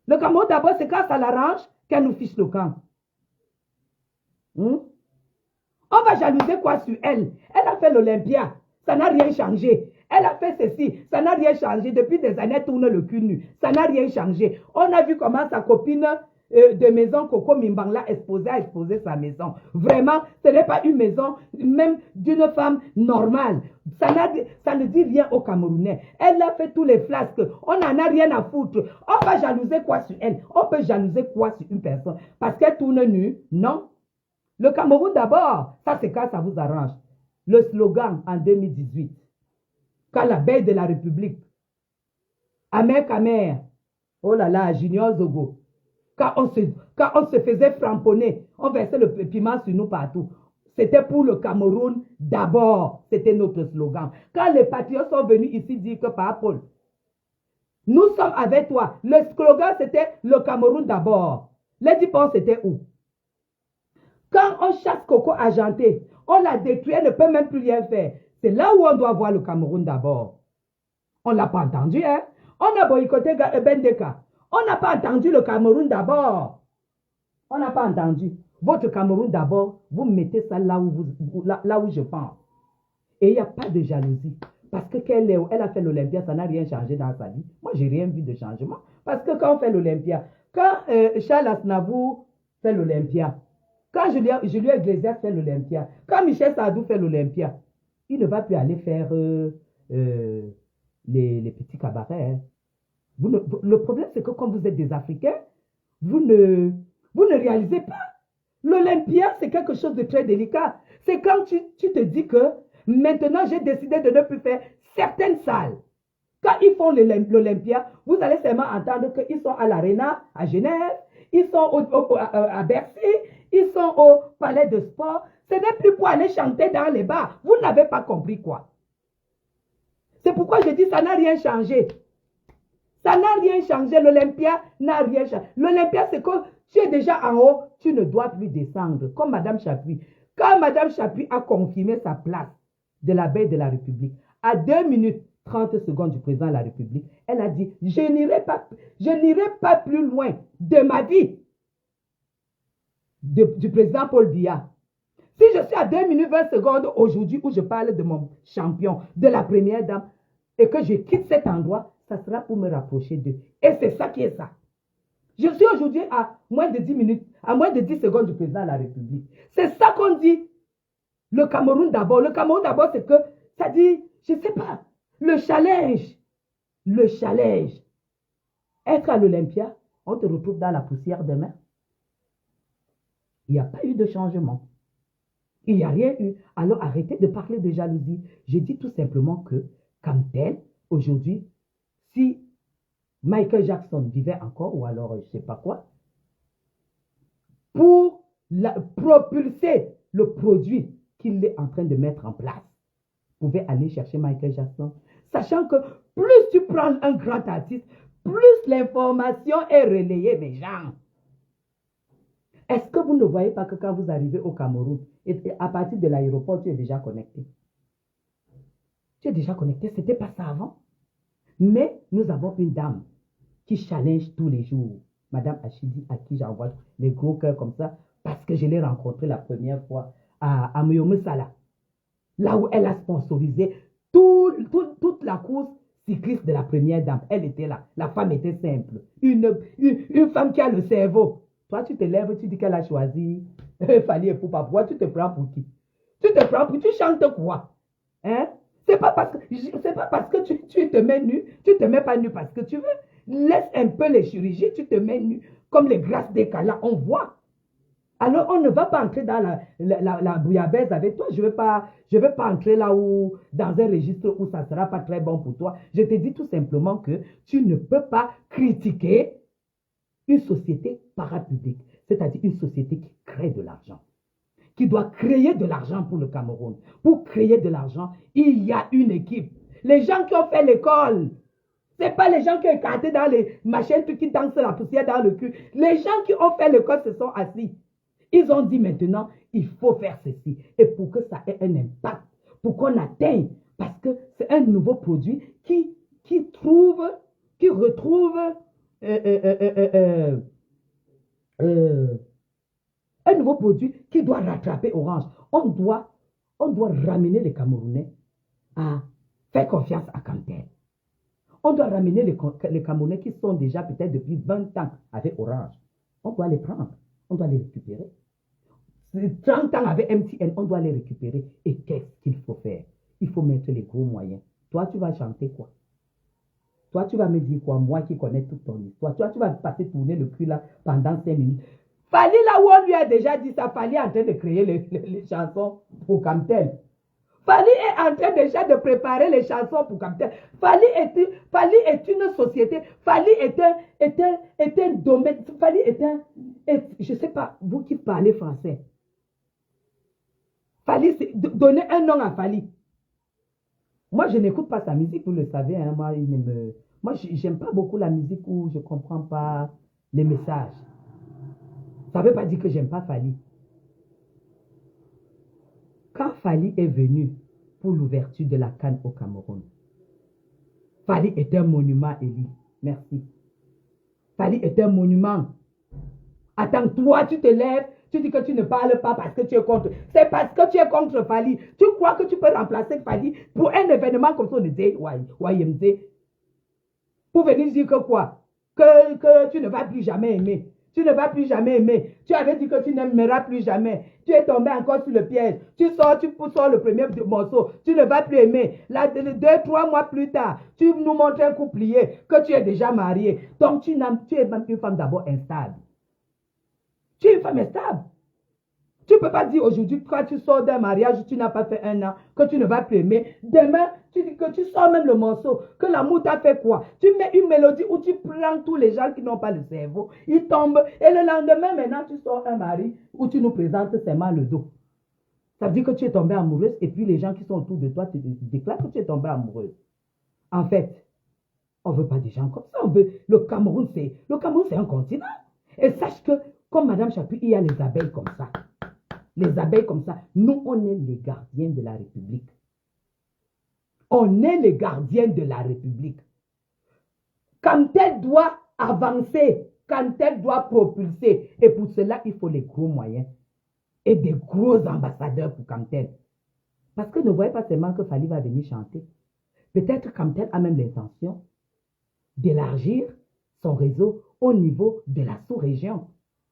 Le Cameroun d'abord, c'est quand ça l'arrange qu'elle nous fiche le camp. On va jalouser quoi sur elle? Elle a fait l'Olympia, ça n'a rien changé. Elle a fait ceci, ça n'a rien changé. Depuis des années, elle tourne le cul nu. Ça n'a rien changé. On a vu comment sa copine de maison, Coco Mimbangla, a exposé sa maison. Vraiment, ce n'est pas une maison, même d'une femme normale. Ça ne dit rien aux Camerounais. Elle a fait tous les flasques. On n'en a rien à foutre. On va jalouser quoi sur elle? On peut jalouser quoi sur une personne? Parce qu'elle tourne nue? Non. Le Cameroun d'abord, ça c'est quand ça vous arrange. Le slogan en 2018, quand la veille de la République, Amer Kamer, oh là là, Junior Zogo, quand on se faisait framponner, on versait le piment sur nous partout. C'était pour le Cameroun d'abord, c'était notre slogan. Quand les patriotes sont venus ici dire que par Paul, nous sommes avec toi, le slogan c'était le Cameroun d'abord. Les 10 ponts c'était où? Quand on chasse Coco Argenté, on l'a détruit, elle ne peut même plus rien faire. C'est là où on doit voir le Cameroun d'abord. On ne l'a pas entendu, hein? On a boycotté Bendeka. On n'a pas entendu le Cameroun d'abord. On n'a pas entendu. Votre Cameroun d'abord, vous mettez ça là où je pense. Et il n'y a pas de jalousie. Parce que elle a fait l'Olympia, ça n'a rien changé dans sa vie. Moi, je n'ai rien vu de changement. Parce que quand on fait l'Olympia, quand Charles Aznavour fait l'Olympia, quand Julien Iglesias fait l'Olympia, quand Michel Sardou fait l'Olympia, il ne va plus aller faire les petits cabarets. Hein. Le problème, c'est que quand vous êtes des Africains, vous ne réalisez pas. L'Olympia, c'est quelque chose de très délicat. C'est quand tu te dis que maintenant, j'ai décidé de ne plus faire certaines salles. Quand ils font l'Olympia, vous allez seulement entendre qu'ils sont à l'Arena, à Genève, ils sont à Bercy, ils sont au palais de sport. Ce n'est plus pour aller chanter dans les bars. Vous n'avez pas compris quoi. C'est pourquoi je dis ça n'a rien changé. Ça n'a rien changé. L'Olympia n'a rien changé. L'Olympia, c'est que tu es déjà en haut, tu ne dois plus descendre. Comme Mme Chapuis. Quand Mme Chapuis a confirmé sa place de la veille de la République, à 2 minutes 30 secondes du président de la République, elle a dit, je n'irai pas plus loin de ma vie du président Paul Biya. Si je suis à 2 minutes 20 secondes aujourd'hui où je parle de mon champion, de la première dame, et que je quitte cet endroit, ça sera pour me rapprocher d'eux. Et c'est ça qui est ça. Je suis aujourd'hui à moins de 10 minutes, à moins de 10 secondes du président de la République. C'est ça qu'on dit. Le Cameroun d'abord. Le Cameroun d'abord, c'est que, ça dit, je ne sais pas, le challenge. Le challenge. Être à l'Olympia, on te retrouve dans la poussière demain. Il n'y a pas eu de changement. Il n'y a rien eu. Alors arrêtez de parler de jalousie. Je dis tout simplement que, comme tel, aujourd'hui, si Michael Jackson vivait encore, ou alors je ne sais pas quoi, pour propulser le produit qu'il est en train de mettre en place, vous pouvez aller chercher Michael Jackson. Sachant que plus tu prends un grand artiste, plus l'information est relayée, mes gens. Est-ce que vous ne voyez pas que quand vous arrivez au Cameroun, et à partir de l'aéroport, tu es déjà connecté? Tu es déjà connecté, ce n'était pas ça avant. Mais nous avons une dame qui challenge tous les jours. Madame Achidi, à qui j'envoie les gros cœurs comme ça, parce que je l'ai rencontrée la première fois à Moyomusala, là où elle a sponsorisé toute la course cycliste de la première dame. Elle était là. La femme était simple. Une femme qui a le cerveau. Toi, tu te lèves, tu dis qu'elle a choisi Fali et Poupa. Pourquoi tu te prends pour qui? Tu te prends pour qui? Tu chantes quoi? Hein? C'est pas parce que tu te mets nu, tu te mets pas nu parce que tu veux. Laisse un peu les chirurgies, tu te mets nu. Comme les grâces des cas, on voit. Alors, on ne va pas entrer dans la bouillabaisse avec toi. Je ne veux pas entrer là où, dans un registre où ça ne sera pas très bon pour toi. Je te dis tout simplement que tu ne peux pas critiquer une société parapublique, c'est-à-dire une société qui crée de l'argent, qui doit créer de l'argent pour le Cameroun. Pour créer de l'argent, il y a une équipe. Les gens qui ont fait l'école, ce n'est pas les gens qui ont écarté dans les machines qui dansent la poussière dans le cul. Les gens qui ont fait l'école se sont assis. Ils ont dit maintenant, il faut faire ceci. Et pour que ça ait un impact, pour qu'on atteigne, parce que c'est un nouveau produit qui retrouve euh, euh, euh, euh, euh, un nouveau produit qui doit rattraper Orange. On doit ramener les Camerounais à faire confiance à Cantel. On doit ramener les Camerounais qui sont déjà peut-être depuis 20 ans avec Orange. On doit les prendre, on doit les récupérer. 30 ans avec MTN, on doit les récupérer. Et qu'est-ce qu'il faut faire? Il faut mettre les gros moyens. Toi, tu vas chanter quoi? Toi, tu vas me dire quoi? Moi qui connais toute ton histoire. Toi, tu vas passer tourner le cul là pendant 5 minutes. Fali, là où on lui a déjà dit ça, Fali est en train de créer les chansons pour Camtel. Fali est en train déjà de préparer les chansons pour Camtel. Fali est une société. Fali est un domaine. Fali je ne sais pas, vous qui parlez français. Fali, donnez un nom à Fali. Moi, je n'écoute pas sa musique, vous le savez. Hein, moi, j'aime pas beaucoup la musique où je ne comprends pas les messages. Ça ne veut pas dire que j'aime pas Fali. Quand Fali est venu pour l'ouverture de la CAN au Cameroun, Fali est un monument, Élie. Merci. Fali est un monument. Attends, toi, tu te lèves, tu dis que tu ne parles pas parce que tu es contre. C'est parce que tu es contre Fali. Tu crois que tu peux remplacer Fali pour un événement comme ça, on disait, pour venir dire que quoi? Que tu ne vas plus jamais aimer. Tu ne vas plus jamais aimer. Tu avais dit que tu n'aimeras plus jamais. Tu es tombé encore sur le piège. Tu sors le premier morceau. Tu ne vas plus aimer. Là, 2-3 mois plus tard, tu nous montres un coup plié, que tu es déjà marié. Donc, tu es même une femme d'abord instable. Tu es une femme instable. Tu ne peux pas dire aujourd'hui, quand tu sors d'un mariage, tu n'as pas fait 1 an, que tu ne vas plus aimer. Demain, tu dis que tu sors même le morceau, que l'amour t'a fait quoi? Tu mets une mélodie où tu prends tous les gens qui n'ont pas le cerveau, ils tombent, et le lendemain, maintenant, tu sors un mari où tu nous présentes seulement le dos. Ça veut dire que tu es tombée amoureuse, et puis les gens qui sont autour de toi te déclarent que tu es tombée amoureuse. En fait, on ne veut pas des gens comme ça. Le Cameroun, c'est un continent. Et sache que, comme Madame Chapuis, il y a les abeilles comme ça. Les abeilles comme ça. Nous, on est les gardiens de la République. On est les gardiens de la République. Quand elle doit avancer, quand elle doit propulser, et pour cela, il faut les gros moyens et des gros ambassadeurs pour Camtel. Parce que ne voyez pas seulement que Fali va venir chanter. Peut-être Camtel a même l'intention d'élargir son réseau au niveau de la sous-région.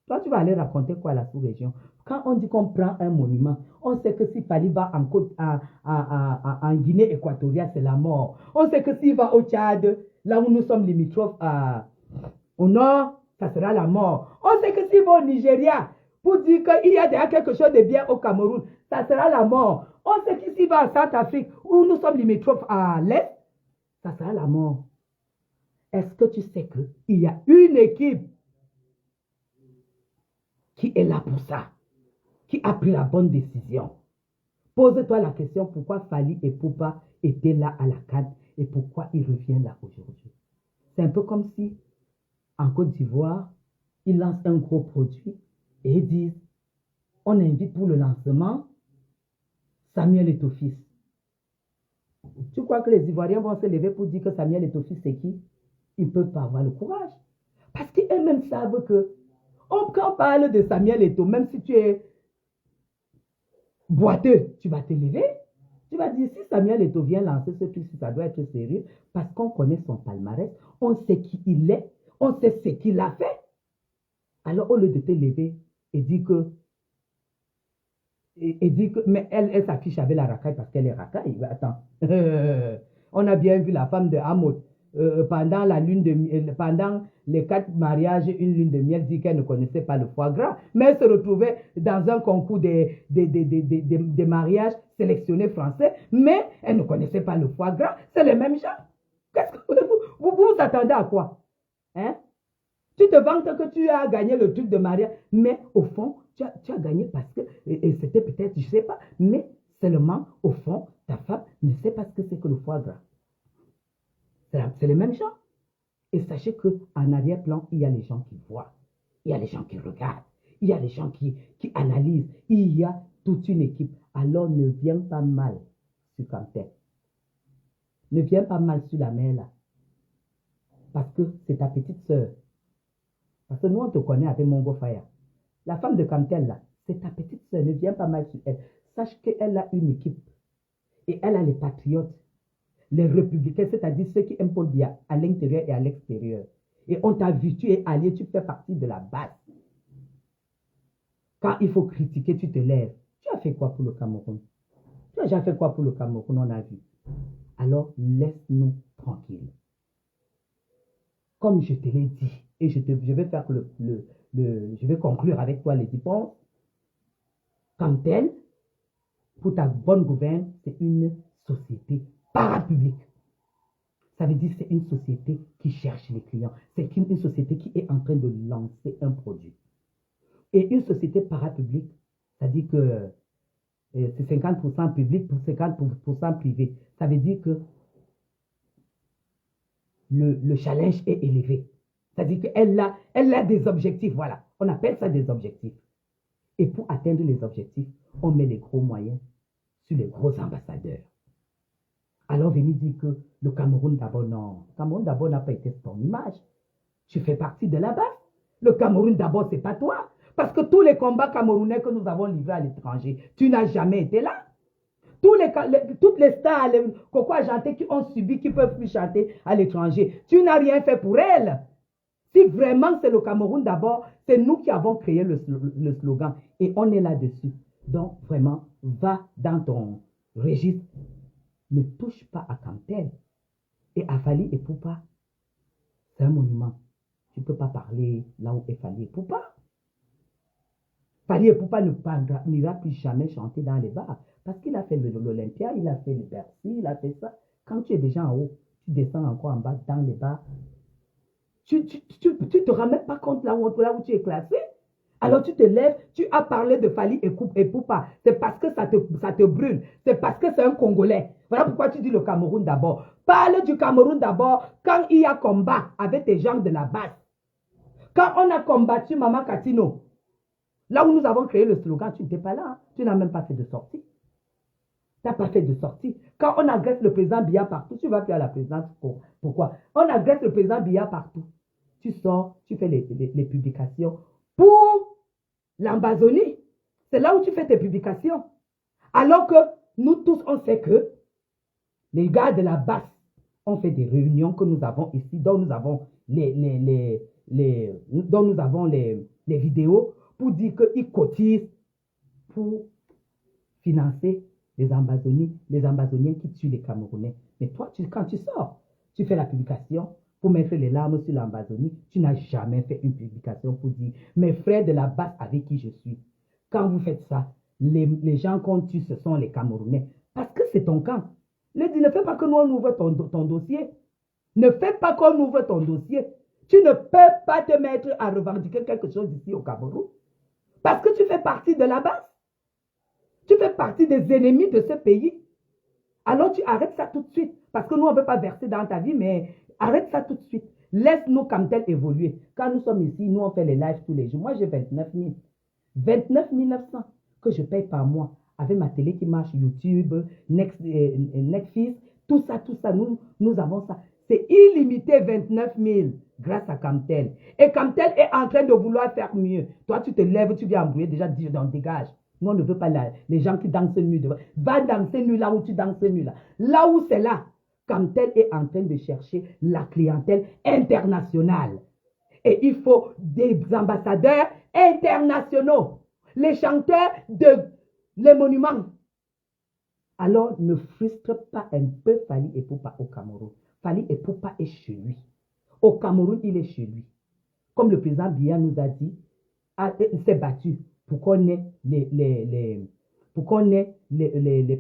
Toi, tu vas aller raconter quoi à la sous-région? Quand on dit qu'on prend un monument, on sait que si Fali va en Guinée équatoriale, c'est la mort. On sait que s'il va au Tchad, là où nous sommes limitrophes au nord, ça sera la mort. On sait que s'il va au Nigeria, pour dire qu'il y a déjà quelque chose de bien au Cameroun, ça sera la mort. On sait que s'il va en Centrafrique, où nous sommes limitrophes à l'est, ça sera la mort. Est-ce que tu sais qu'il y a une équipe qui est là pour ça, qui a pris la bonne décision? Pose-toi la question, pourquoi Fali et Poupa étaient là à la CAN et pourquoi ils reviennent là aujourd'hui? C'est un peu comme si, en Côte d'Ivoire, ils lancent un gros produit et ils disent, on invite pour le lancement Samuel Eto'o-Fils. Tu crois que les Ivoiriens vont se lever pour dire que Samuel Eto'o-Fils c'est qui? Ils ne peuvent pas avoir le courage. Parce qu'eux-mêmes savent que, quand on parle de Samuel Eto'o, même si tu es boiteux, tu vas te lever. Tu vas dire, si Samuel Eto'o vient lancer ce truc, ça doit être sérieux, parce qu'on connaît son palmarès, on sait qui il est, on sait ce qu'il a fait. Alors, au lieu de te lever et dire que, mais elle s'affiche avec la racaille parce qu'elle est racaille. Attends, on a bien vu la femme de Hamoud pendant les 4 mariages, une lune de miel, dit qu'elle ne connaissait pas le foie gras, mais elle se retrouvait dans un concours des mariages sélectionnés français, mais elle ne connaissait pas le foie gras. C'est les mêmes gens. Qu'est-ce que vous attendez à quoi? Hein? Tu te vantes que tu as gagné le truc de mariage, mais au fond, tu as gagné parce que, et c'était peut-être, je ne sais pas, mais seulement, au fond, ta femme ne sait pas ce que c'est que le foie gras. C'est les mêmes gens. Et sachez qu'en arrière-plan, il y a les gens qui voient, il y a les gens qui regardent, il y a les gens qui analysent, il y a toute une équipe. Alors ne viens pas mal sur Camtel. Ne viens pas mal sur la mer là. Parce que c'est ta petite sœur. Parce que nous, on te connaît avec Mongo Faya. La femme de Kamtel, là, c'est ta petite sœur. Ne viens pas mal sur elle. Sache qu'elle a une équipe. Et elle a les patriotes, les républicains, c'est-à-dire ceux qui aiment Paul Biya à l'intérieur et à l'extérieur. Et on t'a vu, tu es allié, tu fais partie de la base. Quand il faut critiquer, tu te lèves. Tu as fait quoi pour le Cameroun? Tu as déjà fait quoi pour le Cameroun? On a vu. Alors, laisse-nous tranquilles. Comme je te l'ai dit, et je vais faire je vais conclure avec toi les dépenses. Kamtel, pour ta bonne gouverne, c'est une société parapublique. Ça veut dire que c'est une société qui cherche les clients. C'est une société qui est en train de lancer un produit. Et une société parapublique, ça dit que c'est 50% public pour 50% privé. Ça veut dire que le challenge est élevé. C'est-à-dire qu'elle a des objectifs, voilà. On appelle ça des objectifs. Et pour atteindre les objectifs, on met les gros moyens sur les gros ambassadeurs. Alors venez dire que le Cameroun d'abord, non. Le Cameroun d'abord n'a pas été ton image. Tu fais partie de la base. Le Cameroun d'abord, c'est pas toi. Parce que tous les combats camerounais que nous avons livrés à l'étranger, tu n'as jamais été là. Toutes les stars, les Coco Argenté qui ont subi, qui ne peuvent plus chanter à l'étranger, tu n'as rien fait pour elles. Si vraiment c'est le Cameroun d'abord, c'est nous qui avons créé le slogan et on est là-dessus. Donc vraiment, va dans ton registre, ne touche pas à Kamtel. Et à Fally Ipupa, c'est un monument. Tu ne peux pas parler là où est Fally Ipupa. Fally Ipupa n'ira plus jamais chanter dans les bars. Parce qu'il a fait l'Olympia, il a fait le Bercy, il a fait ça. Quand tu es déjà en haut, tu descends encore en bas dans les bars. Tu ne te rends même pas compte là où tu es classé. Alors tu te lèves, tu as parlé de Fally Ipupa. C'est parce que ça te brûle. C'est parce que c'est un Congolais. Voilà pourquoi tu dis le Cameroun d'abord. Parle du Cameroun d'abord quand il y a combat avec tes gens de la base. Quand on a combattu Maman Katino, là où nous avons créé le slogan, tu n'étais pas là. Hein. Tu n'as même pas fait de sortie. Tu n'as pas fait de sortie. Quand on agresse le président Biya partout, tu vas faire la présidence. Pourquoi? On agresse le président Biya partout. Tu sors, tu fais les publications pour l'Ambazonie. C'est là où tu fais tes publications. Alors que nous tous, on sait que les gars de la base ont fait des réunions que nous avons ici, dont nous avons les vidéos pour dire qu'ils cotisent pour financer les Ambazoniens qui tuent les Camerounais. Mais toi, quand tu sors, tu fais la publication pour mettre les larmes sur l'Ambazonie. Tu n'as jamais fait une publication pour dire mes frères de la base avec qui je suis. Quand vous faites ça, les gens qu'on tue, ce sont les Camerounais. Parce que c'est ton camp. Ne fais pas que nous on ouvre ton dossier. Ne fais pas qu'on ouvre ton dossier. Tu ne peux pas te mettre à revendiquer quelque chose ici au Cameroun. Parce que tu fais partie de la base. Tu fais partie des ennemis de ce pays. Alors tu arrêtes ça tout de suite. Parce que nous, on ne peut pas verser dans ta vie, mais arrête ça tout de suite. Laisse-nous comme tel évoluer. Quand nous sommes ici, nous, on fait les lives tous les jours. Moi, j'ai 29 000. 29 900 que je paye par mois. Avec ma télé qui marche, YouTube, Netflix, tout ça, nous avons ça. C'est illimité 29 000 grâce à Kamtel. Et Kamtel est en train de vouloir faire mieux. Toi, tu te lèves, tu viens embrouiller, déjà, dégage. Nous, on ne veut pas les gens qui dansent nu. Va danser nu là où tu danses nu là. Là où c'est là. Kamtel est en train de chercher la clientèle internationale. Et il faut des ambassadeurs internationaux. Les chanteurs les monuments. Alors, ne frustre pas un peu Fally Ipupa au Cameroun. Fally Ipupa est chez lui. Au Cameroun, il est chez lui. Comme le président Biya nous a dit, il s'est battu pour qu'on ait les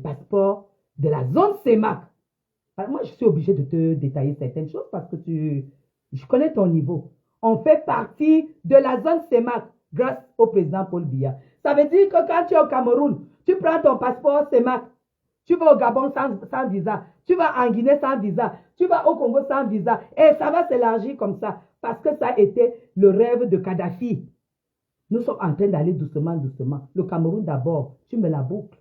passeports de la zone CEMAC. Alors moi, je suis obligé de te détailler certaines choses parce que je connais ton niveau. On fait partie de la zone CEMAC grâce au président Paul Biya. Ça veut dire que quand tu es au Cameroun, tu prends ton passeport CEMAC. Tu vas au Gabon sans visa. Tu vas en Guinée sans visa. Tu vas au Congo sans visa. Et ça va s'élargir comme ça. Parce que ça a été le rêve de Kadhafi. Nous sommes en train d'aller doucement, doucement. Le Cameroun d'abord, tu me la boucles.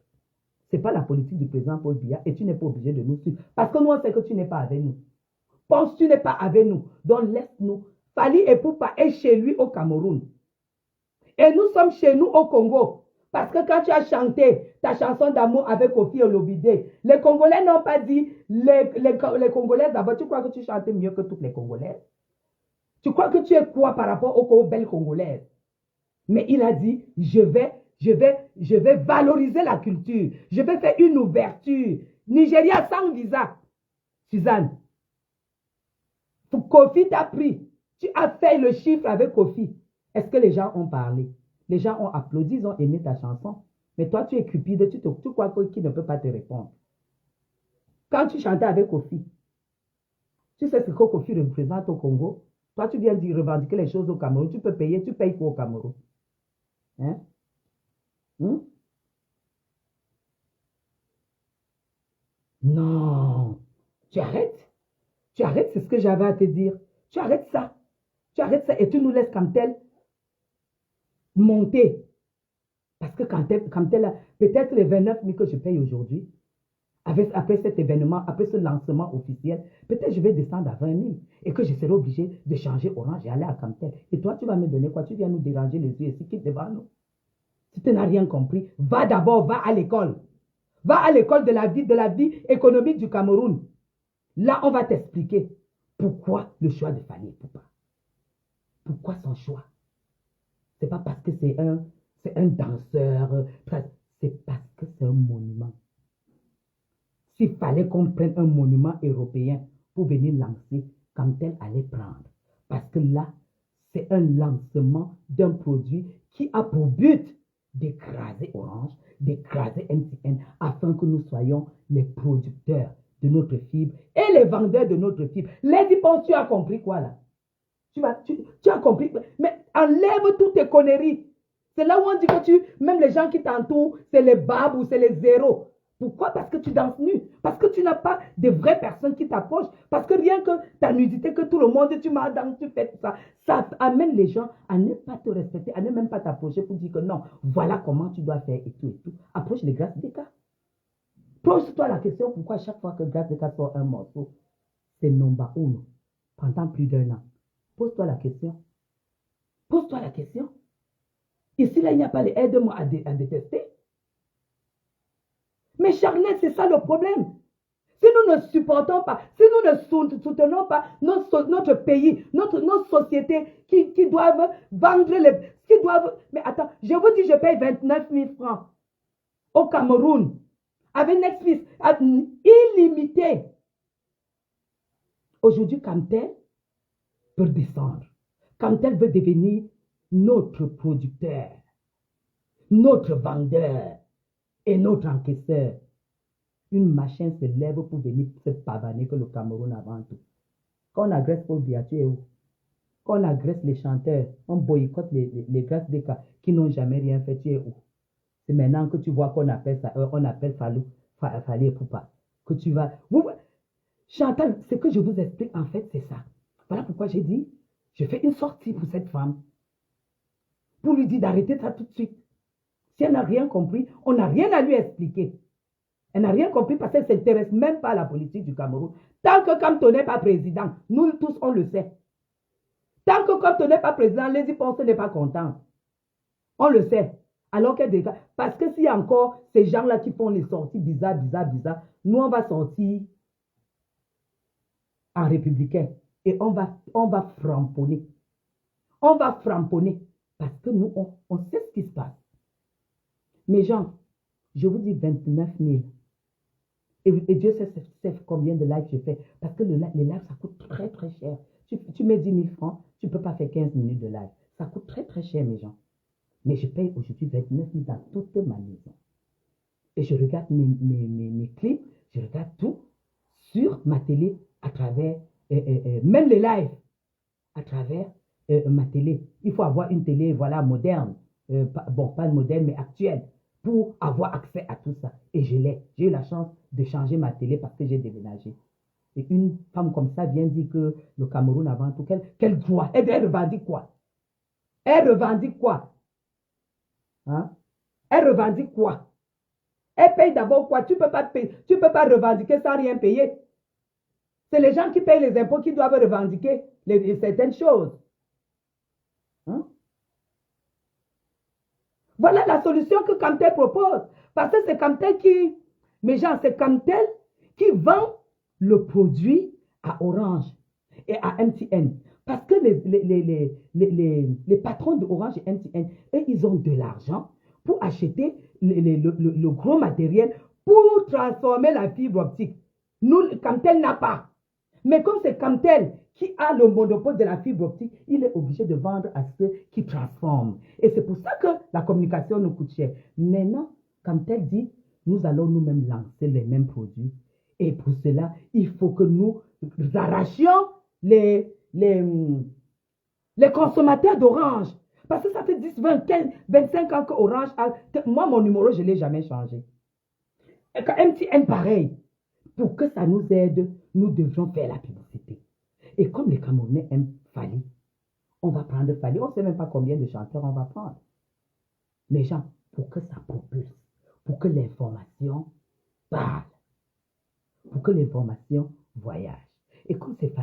Ce n'est pas la politique du président Paul Biya et tu n'es pas obligé de nous suivre. Parce que nous, on sait que tu n'es pas avec nous. penses, tu n'es pas avec nous. Donc laisse-nous. Fally Ipupa est chez lui au Cameroun. Et nous sommes chez nous au Congo. Parce que quand tu as chanté ta chanson d'amour avec Kofi Olomide, les Congolais n'ont pas dit, les Congolais d'abord, tu crois que tu chantais mieux que toutes les Congolaises? Tu crois que tu es quoi par rapport aux belles Congolaises? Mais il a dit, je vais valoriser la culture. Je vais faire une ouverture. Nigeria sans visa. Suzanne, Kofi t'a pris. Tu as fait le chiffre avec Kofi. Est-ce que les gens ont parlé? Les gens ont applaudi, ils ont aimé ta chanson. Mais toi, tu es cupide, tu crois qu'il ne peut pas te répondre. Quand tu chantais avec Kofi, tu sais ce que Kofi représente au Congo? Toi, tu viens de revendiquer les choses au Cameroun. Tu peux payer, tu payes quoi au Cameroun? Hein? Non. Tu arrêtes. Tu arrêtes, c'est ce que j'avais à te dire. Tu arrêtes ça. Tu arrêtes ça et tu nous laisses comme tel monter. Parce que quand elle peut-être les 29 000 que je paye aujourd'hui, après cet événement, après ce lancement officiel, peut-être je vais descendre à 20 000 et que je serai obligé de changer Orange et aller à Camtel. Et toi, tu vas me donner quoi? Tu viens nous déranger les yeux ici, quitte devant nous. Si tu n'as rien compris, va à l'école. Va à l'école de la vie économique du Cameroun. Là, on va t'expliquer pourquoi le choix de Fally Ipupa. Pourquoi son choix? Ce n'est pas parce que c'est un danseur, c'est parce que c'est un monument. S'il fallait qu'on prenne un monument européen pour venir lancer, quand elle allait prendre. Parce que là, c'est un lancement d'un produit qui a pour but d'écraser Orange, d'écraser MTN, afin que nous soyons les producteurs de notre fibre et les vendeurs de notre fibre. Lady Pons, tu as compris quoi là? Tu as compris? Mais enlève toutes tes conneries. C'est là où on dit que même les gens qui t'entourent, c'est les babes ou c'est les zéros. Pourquoi? Parce que tu danses nu. Parce que tu n'as pas de vraies personnes qui t'approchent. Parce que rien que ta nudité, que tout le monde, tu m'as dansé, tu fais tout ça. Ça amène les gens à ne pas te respecter, à ne même pas t'approcher pour dire que non, voilà comment tu dois faire et tout et tout. Approche les Grâce Deka. Pose-toi la question pourquoi chaque fois que Grâce Deka sort un morceau, c'est number uno pendant plus d'1 an. Pose-toi la question. Pose-toi la question. Ici, là, il n'y a pas les aide-moi à détester. Mais Charlotte, c'est ça le problème. Si nous ne supportons pas, si nous ne soutenons pas notre pays, nos sociétés qui doivent vendre mais attends, je vous dis, je paye 29 000 francs au Cameroun avec Netflix illimité. Aujourd'hui, Camtel peut descendre. Camtel veut devenir notre producteur, notre vendeur et notre encaisseur. Une machine se lève pour venir se pavaner que le Cameroun avant tout. Quand on agresse Paul Biya, tu es où? Quand on agresse les chanteurs, on boycotte les Grâce Deka qui n'ont jamais rien fait, tu es où? C'est maintenant que tu vois qu'on appelle ça, on appelle Fally Ipupa. Que tu vas. Chantal, ce que je vous explique en fait, c'est ça. Voilà pourquoi j'ai dit, je fais une sortie pour cette femme. Pour lui dire d'arrêter ça tout de suite. Si elle n'a rien compris, on n'a rien à lui expliquer. Elle n'a rien compris parce qu'elle ne s'intéresse même pas à la politique du Cameroun. Tant que Kamto n'est pas président, nous tous on le sait. Tant que Kamto n'est pas président, Lady Pons n'est pas content. On le sait. Alors que déjà, parce que s'il y a encore ces gens-là qui font les sorties bizarres, nous on va sortir en républicain et on va framponner. On va framponner parce que nous on sait ce qui se passe. Mes gens, je vous dis 29 000. Et Dieu sait combien de lives je fais. Parce que les lives, ça coûte très, très cher. Tu mets 10 000 francs, tu ne peux pas faire 15 minutes de live. Ça coûte très, très cher, mes gens. Mais je paye aujourd'hui 29 000 dans toute ma maison. Et je regarde mes clips, je regarde tout sur ma télé à travers, même les lives, à travers ma télé. Il faut avoir une télé, voilà, moderne. Bon, pas moderne, mais actuelle, pour avoir accès à tout ça. Et je l'ai. J'ai eu la chance de changer ma télé parce que j'ai déménagé. Et une femme comme ça vient dire que le Cameroun avant tout, quel droit? Elle revendique quoi? Elle revendique quoi? Hein? Elle revendique quoi? Elle paye d'abord quoi? Tu peux pas revendiquer sans rien payer. C'est les gens qui payent les impôts qui doivent revendiquer certaines choses. Hein? Voilà la solution que Camtel propose. Parce que c'est Camtel qui, mes gens, c'est Camtel qui vend le produit à Orange et à MTN. Parce que les patrons de Orange et MTN, eux, ils ont de l'argent pour acheter le gros matériel pour transformer la fibre optique. Nous, Camtel n'a pas. Mais comme c'est Camtel qui a le monopole de la fibre optique, il est obligé de vendre à ceux qui transforment. Et c'est pour ça que la communication nous coûte cher. Maintenant, Camtel dit, nous allons nous-mêmes lancer les mêmes produits. Et pour cela, il faut que nous arrachions les consommateurs d'Orange. Parce que ça fait 10, 20, 15, 25 ans qu'Orange a... Moi, mon numéro, je ne l'ai jamais changé. Et quand MTN, pareil. Pour que ça nous aide, nous devrons faire la publicité. Et comme les Camerounais aiment Fally, on va prendre Fally. On ne sait même pas combien de chanteurs on va prendre. Mais gens, pour que ça propulse, pour que l'information parle, pour que l'information voyage. Et comme c'est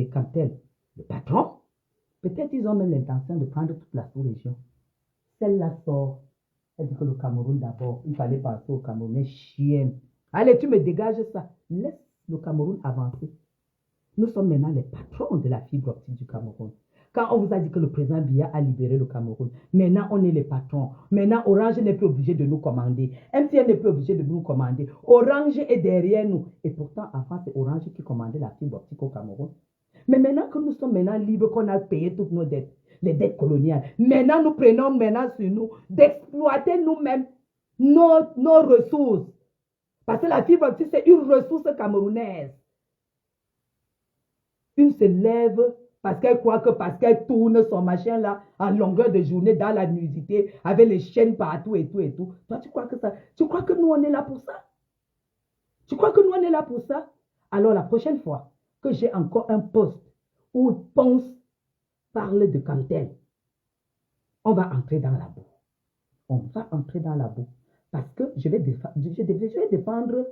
Camtel, le patron, peut-être ils ont même l'intention de prendre toute la sous-région. Celle-là sort. Elle dit que le Cameroun d'abord, il fallait passer au Camerounais chienne. Allez, tu me dégages ça. Laisse le Cameroun avancer. Nous sommes maintenant les patrons de la fibre optique du Cameroun. Quand on vous a dit que le président Biya a libéré le Cameroun, maintenant on est les patrons. Maintenant Orange n'est plus obligé de nous commander. MTN n'est plus obligé de nous commander. Orange est derrière nous. Et pourtant, avant, c'est Orange qui commandait la fibre optique au Cameroun. Mais maintenant que nous sommes maintenant libres, qu'on a payé toutes nos dettes, les dettes coloniales, maintenant nous prenons maintenant sur nous d'exploiter nous-mêmes nos ressources. Parce que la fibre optique, c'est une ressource camerounaise. Une se lève parce qu'elle croit que parce qu'elle tourne son machin là en longueur de journée dans la nudité avec les chaînes partout et tout et tout. Toi, tu crois que nous on est là pour ça? Tu crois que nous on est là pour ça? Alors la prochaine fois que j'ai encore un poste où Ponce parle de Camtel, on va entrer dans la boue. On va entrer dans la boue. Parce que je vais défendre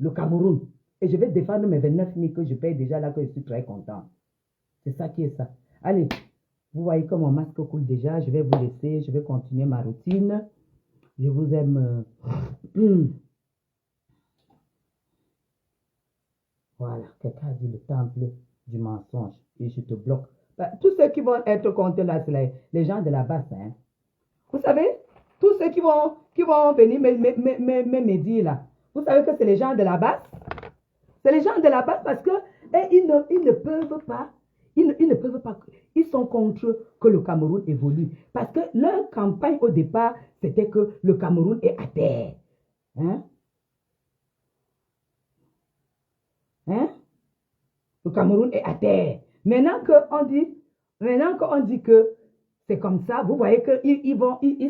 le Cameroun. Et je vais défendre mes 29 000 que je paye déjà là, que je suis très content. C'est ça qui est ça. Allez, vous voyez que mon masque coule déjà. Je vais vous laisser. Je vais continuer ma routine. Je vous aime. Voilà. Quelqu'un a dit le temple du mensonge. Et je te bloque. Tous ceux qui vont être contre là, c'est les gens de la basse. Hein. Vous savez, tous ceux qui vont venir me dire là, vous savez que c'est les gens de la basse. C'est les gens de la basse parce que ils ne peuvent pas, ils sont contre que le Cameroun évolue. Parce que leur campagne au départ, c'était que le Cameroun est à terre. Hein? Hein? Le Cameroun est à terre. Maintenant qu'on dit que c'est comme ça, vous voyez qu'ils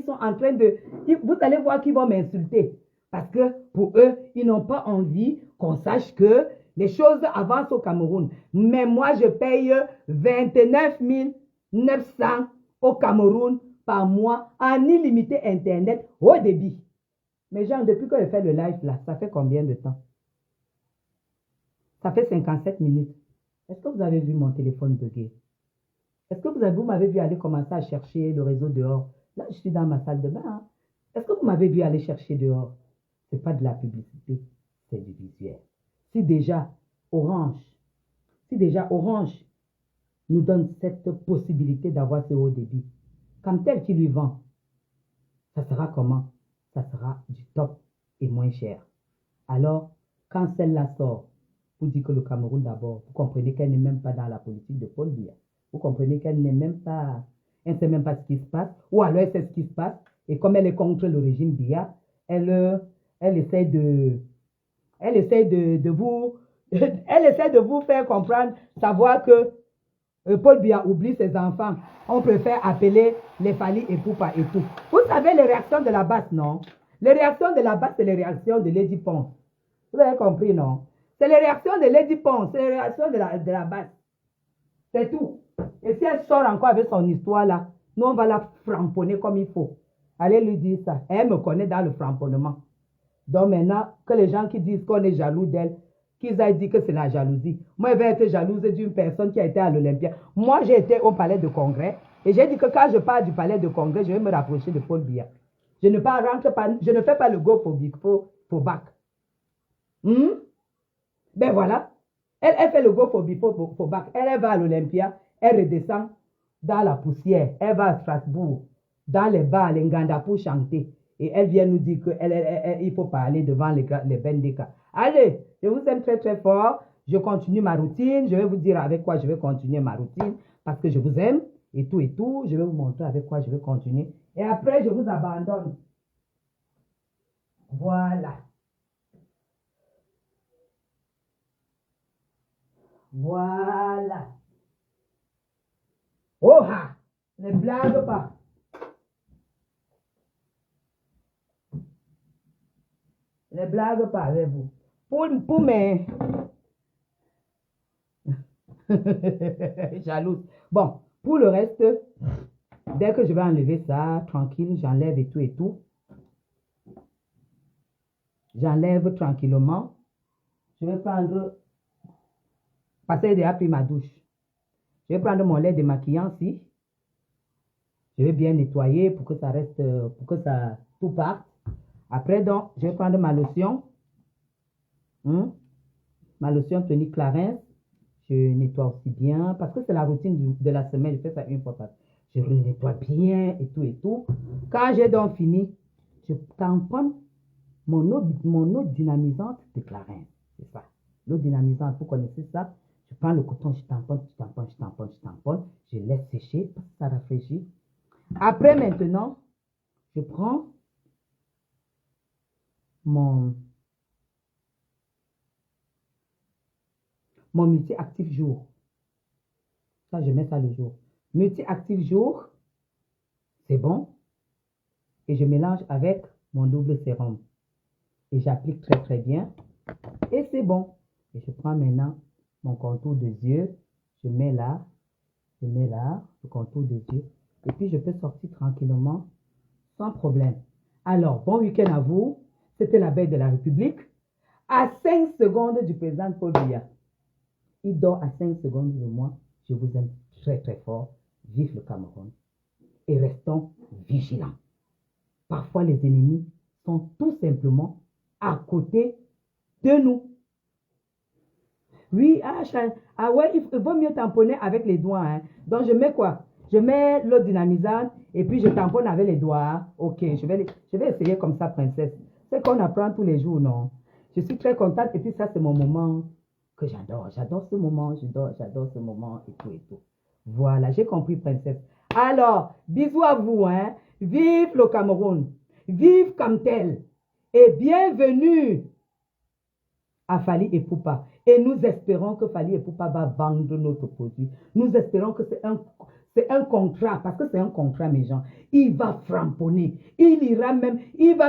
sont en train de... Vous allez voir qu'ils vont m'insulter. Parce que pour eux, ils n'ont pas envie qu'on sache que les choses avancent au Cameroun. Mais moi, je paye 29 900 au Cameroun par mois en illimité Internet haut débit. Mais genre, depuis que je fais le live là, ça fait combien de temps? Ça fait 57 minutes. Est-ce que vous avez vu mon téléphone bugger? Est-ce que vous m'avez vu aller commencer à chercher le réseau dehors? Là, je suis dans ma salle de bain. Hein? Est-ce que vous m'avez vu aller chercher dehors? Ce n'est pas de la publicité, c'est du visuel. Si déjà Orange nous donne cette possibilité d'avoir ce haut débit, comme tel qu'il lui vend, ça sera comment? Ça sera du top et moins cher. Alors, quand celle-là sort, vous dites que le Cameroun d'abord, vous comprenez qu'elle n'est même pas dans la politique de Paul Biya. Vous comprenez qu'elle n'est même pas, elle ne sait même pas ce qui se passe, ou alors elle sait ce qui se passe, et comme elle est contre le régime Biya, elle essaie de vous faire comprendre, savoir que Paul Biya oublie ses enfants. On préfère appeler les Fally et Poupa et tout. Vous savez les réactions de la basse, non? Les réactions de la basse, c'est les réactions de Lady Ponce. Vous avez compris, non? C'est les réactions de Lady Ponce, c'est les réactions de la basse. C'est tout. Et si elle sort encore avec son histoire là, nous on va la framponner comme il faut. Allez lui dire ça. Elle me connaît dans le framponnement. Donc maintenant, que les gens qui disent qu'on est jaloux d'elle, qu'ils aient dit que c'est la jalousie. Moi, je vais être jalouse d'une personne qui a été à l'Olympia. Moi, j'ai été au palais de congrès et j'ai dit que quand je pars du palais de congrès, je vais me rapprocher de Paul Biya. Je ne fais pas le go pour bac. Ben voilà. Elle fait le go pour bac. Elle va à l'Olympia, elle redescend dans la poussière. Elle va à Strasbourg, dans les bars, les Nganda pour chanter. Et elle vient nous dire qu'il faut parler devant les Bendeka. Allez, je vous aime très très fort. Je continue ma routine. Je vais vous dire avec quoi je vais continuer ma routine. Parce que je vous aime et tout et tout. Je vais vous montrer avec quoi je vais continuer. Et après, je vous abandonne. Voilà. Voilà. Oh ha! Ne blague pas. Ne blague pas avec vous. Pour mes... Jalouse. Bon, pour le reste, dès que je vais enlever ça, tranquille, j'enlève et tout et tout. J'enlève tranquillement. Je vais prendre... Parce que j'ai déjà pris ma douche. Je vais prendre mon lait démaquillant ici. Je vais bien nettoyer pour que ça reste... Pour que ça tout parte. Après, donc, je vais prendre ma lotion. Ma lotion tonique Clarins. Je nettoie aussi bien. Parce que c'est la routine de la semaine. Je fais ça une fois par... Je nettoie bien et tout et tout. Quand j'ai donc fini, je tamponne mon eau dynamisante de Clarins. C'est ça. L'eau dynamisante, vous connaissez ça. Je prends le coton, je tamponne, je tamponne, je tamponne, je tamponne. Je laisse sécher parce que ça rafraîchit. Après, maintenant, je prends mon multi-actif jour. Ça, je mets ça le jour. Multi-actif jour, c'est bon. Et je mélange avec mon double sérum. Et j'applique très, très bien. Et c'est bon. Et je prends maintenant mon contour des yeux. Je mets là, le contour des yeux. Et puis, je peux sortir tranquillement, sans problème. Alors, bon week-end à vous. C'était la Belle de la République. À 5 secondes du président Paul Biya. Il dort à 5 secondes de moi. Je vous aime très, très fort. Vive le Cameroun. Et restons vigilants. Parfois, les ennemis sont tout simplement à côté de nous. Oui, ouais, il vaut mieux tamponner avec les doigts. Hein. Donc, je mets quoi? Je mets l'eau dynamisante et puis je tamponne avec les doigts. Ok, je vais essayer comme ça, princesse. C'est qu'on apprend tous les jours, non? Je suis très contente et puis ça, c'est mon moment que j'adore. J'adore ce moment, j'adore ce moment et tout et tout. Voilà, j'ai compris, princesse. Alors, bisous à vous, hein. Vive le Cameroun. Vive Kamtel. Et bienvenue à Fally Ipupa. Et nous espérons que Fally Ipupa va vendre notre produit. Nous espérons que c'est un contrat, parce que c'est un contrat, mes gens. Il va framponner. Il va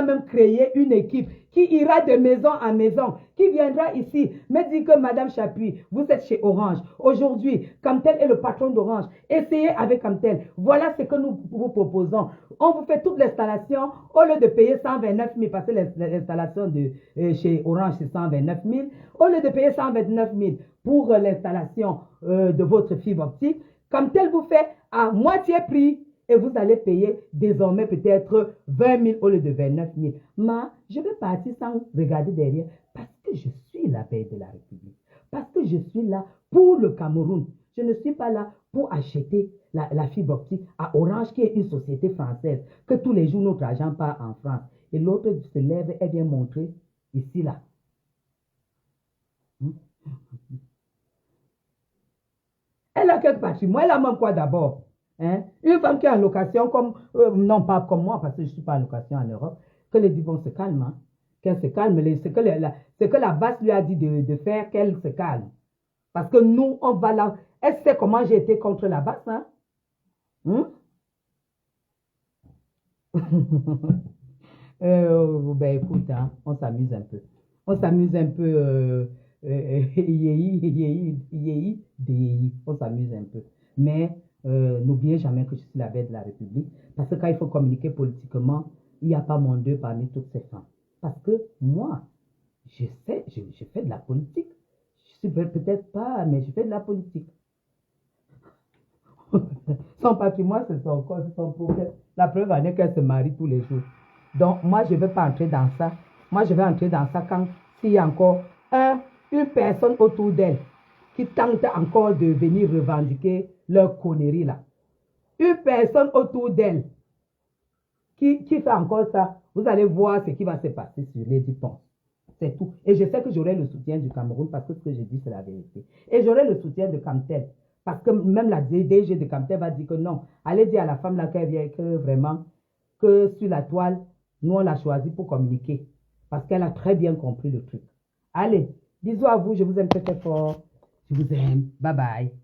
même créer une équipe qui ira de maison en maison, qui viendra ici, me dit que Madame Chapuis, vous êtes chez Orange. Aujourd'hui, Kamtel est le patron d'Orange. Essayez avec Kamtel. Voilà ce que nous vous proposons. On vous fait toute l'installation au lieu de payer 129 000, parce que l'installation chez Orange, c'est 129 000. Au lieu de payer 129 000 pour l'installation de votre fibre optique, Kamtel vous fait à moitié prix et vous allez payer désormais peut-être 20 000 au lieu de 29 000. Mais je vais partir sans regarder derrière parce que je suis la Belle de la République. Parce que je suis là pour le Cameroun. Je ne suis pas là pour acheter la fibre optique à Orange qui est une société française que tous les jours notre argent part en France. Et l'autre se lève et vient montrer ici là. Elle a quelque patrimoine, elle a même quoi d'abord? Hein? Une femme qui est en location, non pas comme moi, parce que je ne suis pas en location en Europe, que les dit bon se calme, hein? Qu'elle se calme, ce que la basse lui a dit de faire, qu'elle se calme. Parce que nous, on va là. Elle sait comment j'ai été contre la basse, hein? Ben écoute, hein, on s'amuse un peu. On s'amuse un peu, on s'amuse un peu. Mais n'oubliez jamais que je suis la Belle de la République. Parce que quand il faut communiquer politiquement, il n'y a pas mon Dieu parmi toutes ces femmes. Parce que moi, je sais, je fais de la politique. Je suis peut-être pas, mais je fais de la politique. Son patrimoine, c'est son corps, c'est son problème. La preuve en est qu'elle se marie tous les jours. Donc, moi, je ne vais pas entrer dans ça. Moi, je vais entrer dans ça quand s'il y a encore une personne autour d'elle qui tente encore de venir revendiquer leur connerie là. Une personne autour d'elle qui fait encore ça, vous allez voir ce qui va se passer sur les 10 ponts. C'est tout. Et je sais que j'aurai le soutien du Cameroun parce que ce que j'ai dit, c'est la vérité. Et j'aurai le soutien de Camtel. Parce que même la DG de Camtel va dire que non. Allez dire à la femme là qu'elle vient que vraiment, que sur la toile, nous on l'a choisi pour communiquer. Parce qu'elle a très bien compris le truc. Allez, bisous à vous, je vous aime très très fort. Je vous aime. Bye bye.